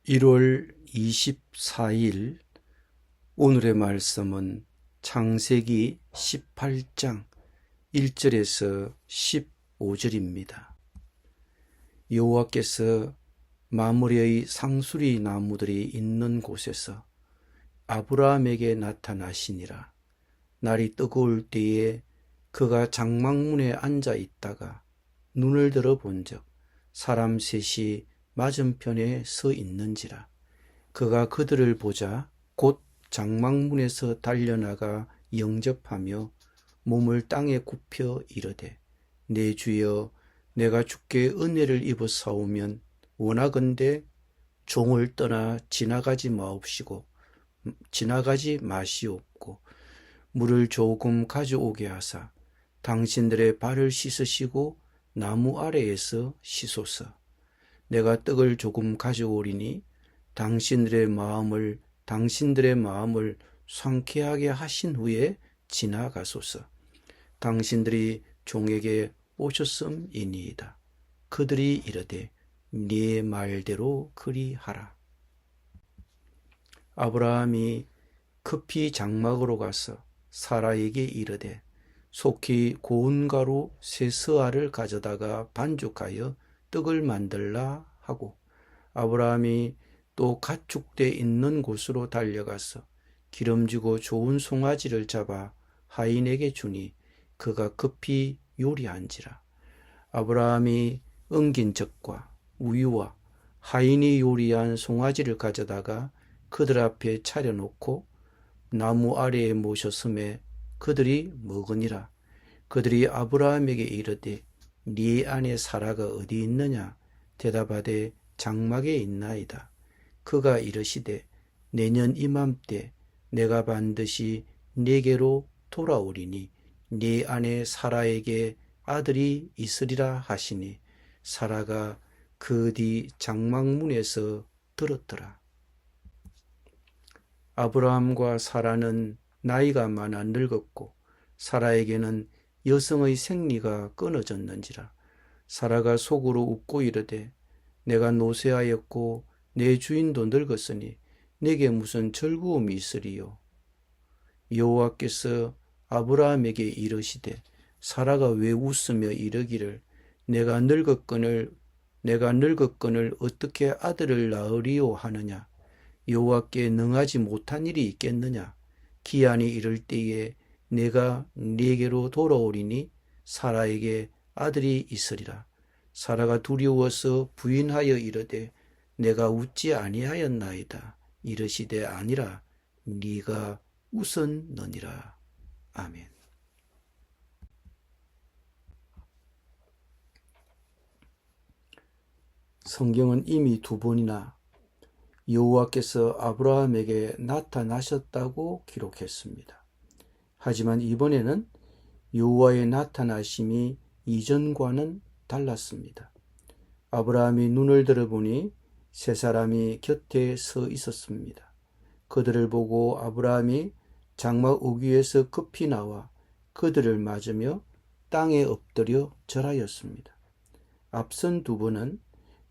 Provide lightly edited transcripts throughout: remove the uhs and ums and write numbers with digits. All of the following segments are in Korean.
1월 24일 오늘의 말씀은 창세기 18장 1절에서 15절입니다. 여호와께서 마므레의 상수리 나무들이 있는 곳에서 아브라함에게 나타나시니라. 날이 뜨거울 때에 그가 장막문에 앉아 있다가 눈을 들어 본즉 사람 셋이 맞은편에 서 있는지라. 그가 그들을 보자 곧 장막문에서 달려나가 영접하며 몸을 땅에 굽혀 이르되, 내 주여, 내가 주께 은혜를 입었사오면 원하건대 종을 떠나 지나가지 마시옵고 물을 조금 가져오게 하사 당신들의 발을 씻으시고 나무 아래에서 씻소서. 내가 떡을 조금 가져오리니 당신들의 마음을 상쾌하게 하신 후에 지나가소서. 당신들이 종에게 오셨음이니이다. 그들이 이르되, 네 말대로 그리하라. 아브라함이 급히 장막으로 가서 사라에게 이르되, 속히 고운 가루 세 서알을 가져다가 반죽하여 떡을 만들라 하고, 아브라함이 또 가축대 있는 곳으로 달려가서 기름지고 좋은 송아지를 잡아 하인에게 주니 그가 급히 요리한지라. 아브라함이 엉긴 젖과 우유와 하인이 요리한 송아지를 가져다가 그들 앞에 차려놓고 나무 아래에 모셨음에 그들이 먹으니라. 그들이 아브라함에게 이르되, 네 아내 사라가 어디 있느냐? 대답하되, 장막에 있나이다. 그가 이르시되, 내년 이맘때 내가 반드시 네게로 돌아오리니 네 아내 사라에게 아들이 있으리라 하시니 사라가 그 뒤 장막문에서 들었더라. 아브라함과 사라는 나이가 많아 늙었고 사라에게는 여성의 생리가 끊어졌는지라. 사라가 속으로 웃고 이르되, 내가 노쇠하였고 내 주인도 늙었으니 내게 무슨 즐거움이 있으리요. 여호와께서 아브라함에게 이르시되, 사라가 왜 웃으며 이르기를 내가 늙었거늘 어떻게 아들을 낳으리요 하느냐. 여호와께 능하지 못한 일이 있겠느냐. 기한이 이를 때에 내가 네게로 돌아오리니 사라에게 아들이 있으리라. 사라가 두려워서 부인하여 이르되, 내가 웃지 아니하였나이다. 이르시되, 아니라 네가 웃었느니라. 아멘. 성경은 이미 두 번이나 여호와께서 아브라함에게 나타나셨다고 기록했습니다. 하지만 이번에는 여호와의 나타나심이 이전과는 달랐습니다. 아브라함이 눈을 들어보니 세 사람이 곁에 서 있었습니다. 그들을 보고 아브라함이 장막 우기에서 급히 나와 그들을 맞으며 땅에 엎드려 절하였습니다. 앞선 두 번은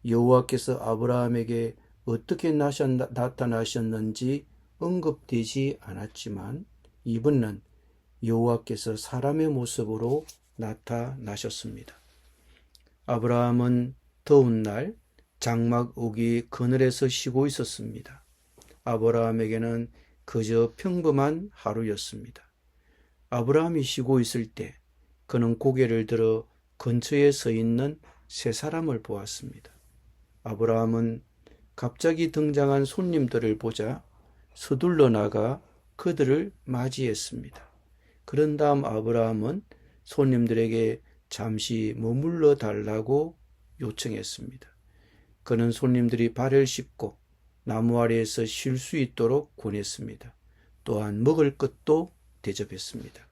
여호와께서 아브라함에게 어떻게 나타나셨는지 언급되지 않았지만 이번은 여호와께서 사람의 모습으로 나타나셨습니다. 아브라함은 더운 날 장막 우기 그늘에서 쉬고 있었습니다. 아브라함에게는 그저 평범한 하루였습니다. 아브라함이 쉬고 있을 때 그는 고개를 들어 근처에 서 있는 세 사람을 보았습니다. 아브라함은 갑자기 등장한 손님들을 보자 서둘러 나가 그들을 맞이했습니다. 그런 다음 아브라함은 손님들에게 잠시 머물러 달라고 요청했습니다. 그는 손님들이 발을 씻고 나무 아래에서 쉴 수 있도록 권했습니다. 또한 먹을 것도 대접했습니다.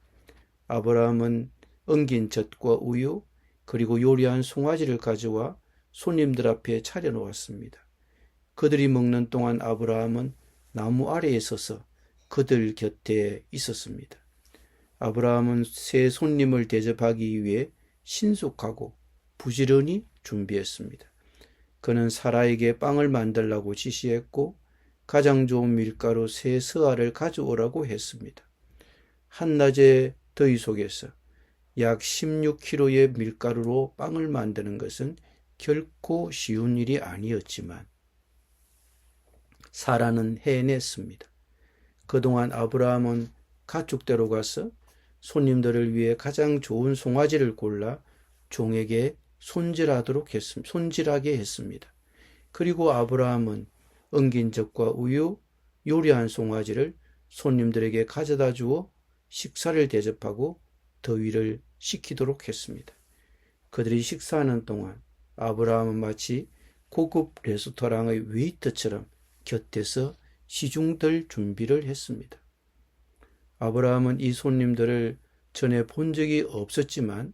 아브라함은 엉긴 젖과 우유 그리고 요리한 송아지를 가져와 손님들 앞에 차려놓았습니다. 그들이 먹는 동안 아브라함은 나무 아래에 서서 그들 곁에 있었습니다. 아브라함은 새 손님을 대접하기 위해 신속하고 부지런히 준비했습니다. 그는 사라에게 빵을 만들라고 지시했고 가장 좋은 밀가루 세 서알을 가져오라고 했습니다. 한낮의 더위 속에서 약 16kg의 밀가루로 빵을 만드는 것은 결코 쉬운 일이 아니었지만 사라는 해냈습니다. 그동안 아브라함은 가축대로 가서 손님들을 위해 가장 좋은 송아지를 골라 종에게 손질하게 했습니다. 그리고 아브라함은 엉긴 젖과 우유, 요리한 송아지를 손님들에게 가져다 주어 식사를 대접하고 더위를 식히도록 했습니다. 그들이 식사하는 동안 아브라함은 마치 고급 레스토랑의 웨이터처럼 곁에서 시중들 준비를 했습니다. 아브라함은 이 손님들을 전에 본 적이 없었지만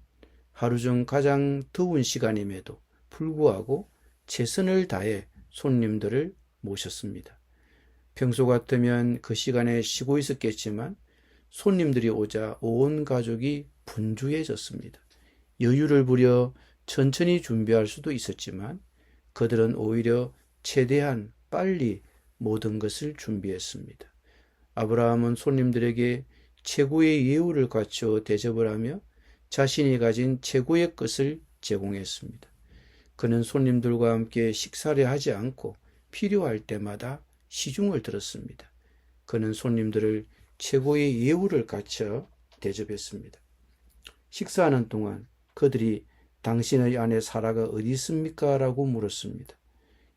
하루 중 가장 더운 시간임에도 불구하고 최선을 다해 손님들을 모셨습니다. 평소 같으면 그 시간에 쉬고 있었겠지만 손님들이 오자 온 가족이 분주해졌습니다. 여유를 부려 천천히 준비할 수도 있었지만 그들은 오히려 최대한 빨리 모든 것을 준비했습니다. 아브라함은 손님들에게 최고의 예우를 갖추어 대접을 하며 자신이 가진 최고의 것을 제공했습니다. 그는 손님들과 함께 식사를 하지 않고 필요할 때마다 시중을 들었습니다. 그는 손님들을 최고의 예우를 갖춰 대접했습니다. 식사하는 동안 그들이 당신의 아내 사라가 어디 있습니까? 라고 물었습니다.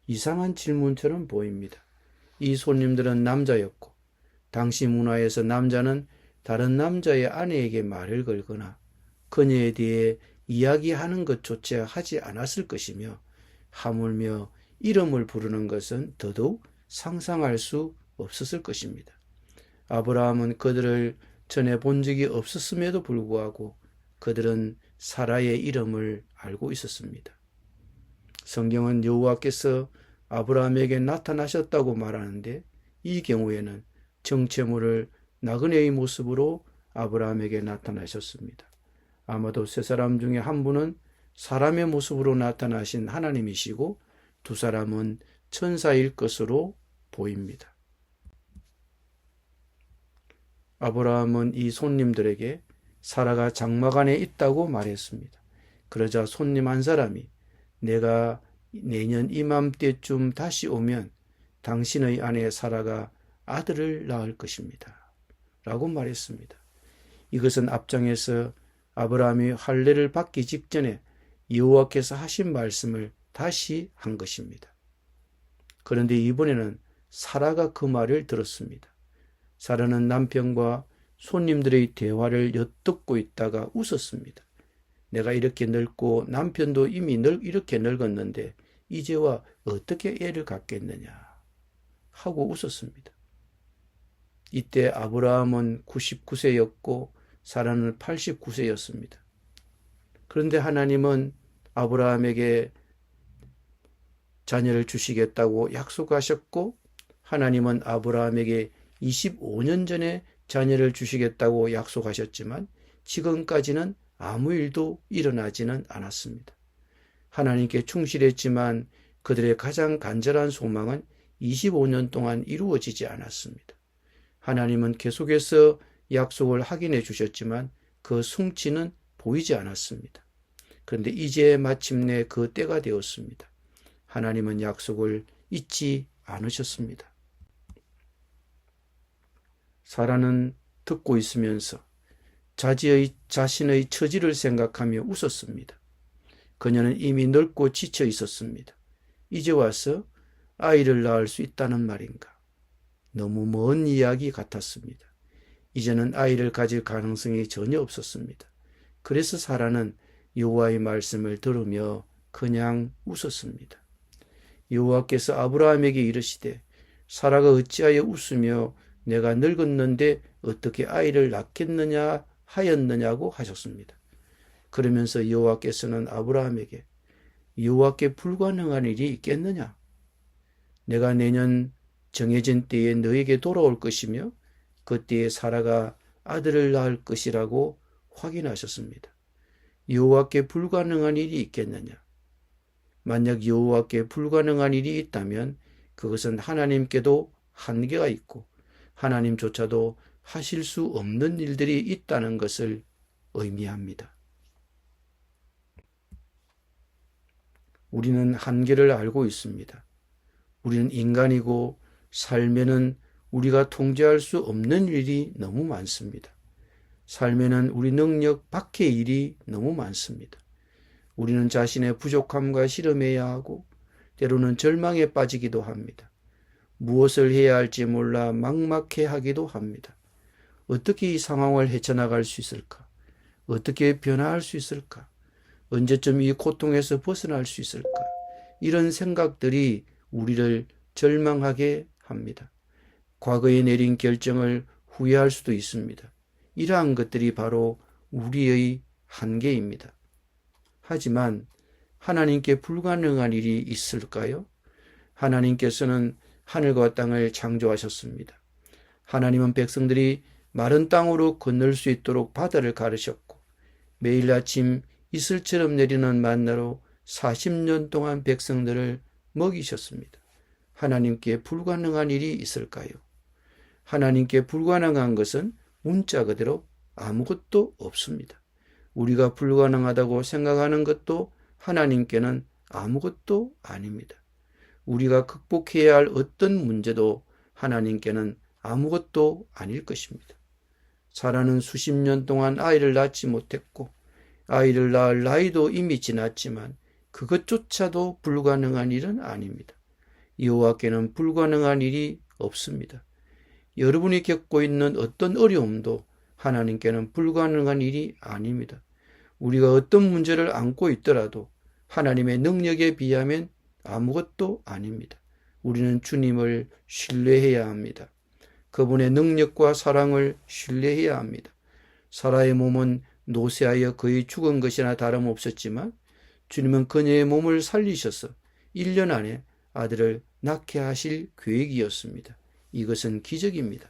이상한 질문처럼 보입니다. 이 손님들은 남자였고 당시 문화에서 남자는 다른 남자의 아내에게 말을 걸거나 그녀에 대해 이야기하는 것조차 하지 않았을 것이며 하물며 이름을 부르는 것은 더더욱 상상할 수 없었을 것입니다. 아브라함은 그들을 전에 본 적이 없었음에도 불구하고 그들은 사라의 이름을 알고 있었습니다. 성경은 여호와께서 아브라함에게 나타나셨다고 말하는데 이 경우에는 정체모를 나그네의 모습으로 아브라함에게 나타나셨습니다. 아마도 세 사람 중에 한 분은 사람의 모습으로 나타나신 하나님이시고 두 사람은 천사일 것으로 보입니다. 아브라함은 이 손님들에게 사라가 장막 안에 있다고 말했습니다. 그러자 손님 한 사람이 내가 내년 이맘때쯤 다시 오면 당신의 아내 사라가 아들을 낳을 것입니다. 라고 말했습니다. 이것은 앞장에서 아브라함이 할례를 받기 직전에 여호와께서 하신 말씀을 다시 한 것입니다. 그런데 이번에는 사라가 그 말을 들었습니다. 사라는 남편과 손님들의 대화를 엿듣고 있다가 웃었습니다. 내가 이렇게 늙고 남편도 이미 이렇게 늙었는데 이제와 어떻게 애를 갖겠느냐 하고 웃었습니다. 이때 아브라함은 99세였고 사라는 89세였습니다. 그런데 하나님은 아브라함에게 자녀를 주시겠다고 약속하셨고 하나님은 아브라함에게 25년 전에 자녀를 주시겠다고 약속하셨지만 지금까지는 아무 일도 일어나지는 않았습니다. 하나님께 충실했지만 그들의 가장 간절한 소망은 25년 동안 이루어지지 않았습니다. 하나님은 계속해서 약속을 확인해 주셨지만 그 성취는 보이지 않았습니다. 그런데 이제 마침내 그 때가 되었습니다. 하나님은 약속을 잊지 않으셨습니다. 사라는 듣고 있으면서 자신의 처지를 생각하며 웃었습니다. 그녀는 이미 늙고 지쳐 있었습니다. 이제 와서 아이를 낳을 수 있다는 말인가? 너무 먼 이야기 같았습니다. 이제는 아이를 가질 가능성이 전혀 없었습니다. 그래서 사라는 여호와의 말씀을 들으며 그냥 웃었습니다. 여호와께서 아브라함에게 이르시되 사라가 어찌하여 웃으며 내가 늙었는데 어떻게 아이를 낳겠느냐 하였느냐고 하셨습니다. 그러면서 여호와께서는 아브라함에게 여호와께 불가능한 일이 있겠느냐? 내가 내년 정해진 때에 너에게 돌아올 것이며 그때에 사라가 아들을 낳을 것이라고 확인하셨습니다. 여호와께 불가능한 일이 있겠느냐? 만약 여호와께 불가능한 일이 있다면 그것은 하나님께도 한계가 있고 하나님조차도 하실 수 없는 일들이 있다는 것을 의미합니다. 우리는 한계를 알고 있습니다. 우리는 인간이고 삶에는 우리가 통제할 수 없는 일이 너무 많습니다. 삶에는 우리 능력 밖의 일이 너무 많습니다. 우리는 자신의 부족함과 실험해야 하고 때로는 절망에 빠지기도 합니다. 무엇을 해야 할지 몰라 막막해하기도 합니다. 어떻게 이 상황을 헤쳐나갈 수 있을까? 어떻게 변화할 수 있을까? 언제쯤 이 고통에서 벗어날 수 있을까? 이런 생각들이 우리를 절망하게 합니다. 과거에 내린 결정을 후회할 수도 있습니다. 이러한 것들이 바로 우리의 한계입니다. 하지만 하나님께 불가능한 일이 있을까요? 하나님께서는 하늘과 땅을 창조하셨습니다. 하나님은 백성들이 마른 땅으로 건널 수 있도록 바다를 가르셨고 매일 아침 이슬처럼 내리는 만나로 40년 동안 백성들을 먹이셨습니다. 하나님께 불가능한 일이 있을까요? 하나님께 불가능한 것은 문자 그대로 아무것도 없습니다. 우리가 불가능하다고 생각하는 것도 하나님께는 아무것도 아닙니다. 우리가 극복해야 할 어떤 문제도 하나님께는 아무것도 아닐 것입니다. 사라는 수십 년 동안 아이를 낳지 못했고 아이를 낳을 나이도 이미 지났지만 그것조차도 불가능한 일은 아닙니다. 여호와께는 불가능한 일이 없습니다. 여러분이 겪고 있는 어떤 어려움도 하나님께는 불가능한 일이 아닙니다. 우리가 어떤 문제를 안고 있더라도 하나님의 능력에 비하면 아무것도 아닙니다. 우리는 주님을 신뢰해야 합니다. 그분의 능력과 사랑을 신뢰해야 합니다. 사라의 몸은 노쇠하여 거의 죽은 것이나 다름없었지만 주님은 그녀의 몸을 살리셔서 1년 안에 아들을 낳게 하실 계획이었습니다. 이것은 기적입니다.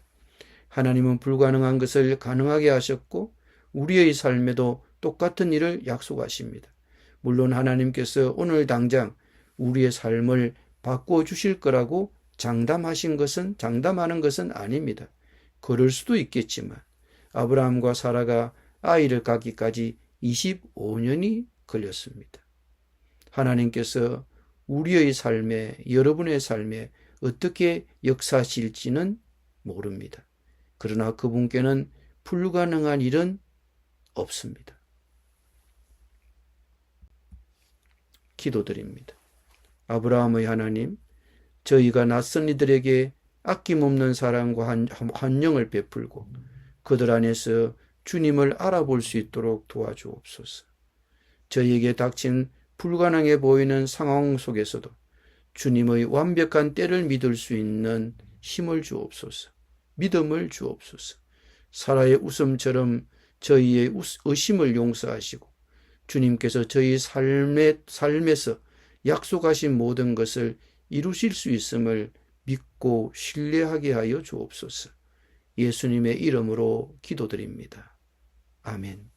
하나님은 불가능한 것을 가능하게 하셨고 우리의 삶에도 똑같은 일을 약속하십니다. 물론 하나님께서 오늘 당장 우리의 삶을 바꿔주실 거라고 장담하는 것은 아닙니다. 그럴 수도 있겠지만 아브라함과 사라가 아이를 갖기까지 25년이 걸렸습니다. 하나님께서 우리의 삶에, 여러분의 삶에 어떻게 역사하실지는 모릅니다. 그러나 그분께는 불가능한 일은 없습니다. 기도드립니다. 아브라함의 하나님, 저희가 낯선 이들에게 아낌없는 사랑과 환영을 베풀고 그들 안에서 주님을 알아볼 수 있도록 도와주옵소서. 저희에게 닥친 불가능해 보이는 상황 속에서도 주님의 완벽한 때를 믿을 수 있는 힘을 주옵소서. 믿음을 주옵소서. 사라의 웃음처럼 저희의 의심을 용서하시고 주님께서 저희 삶에서 약속하신 모든 것을 이루실 수 있음을 믿고 신뢰하게 하여 주옵소서. 예수님의 이름으로 기도드립니다. 아멘.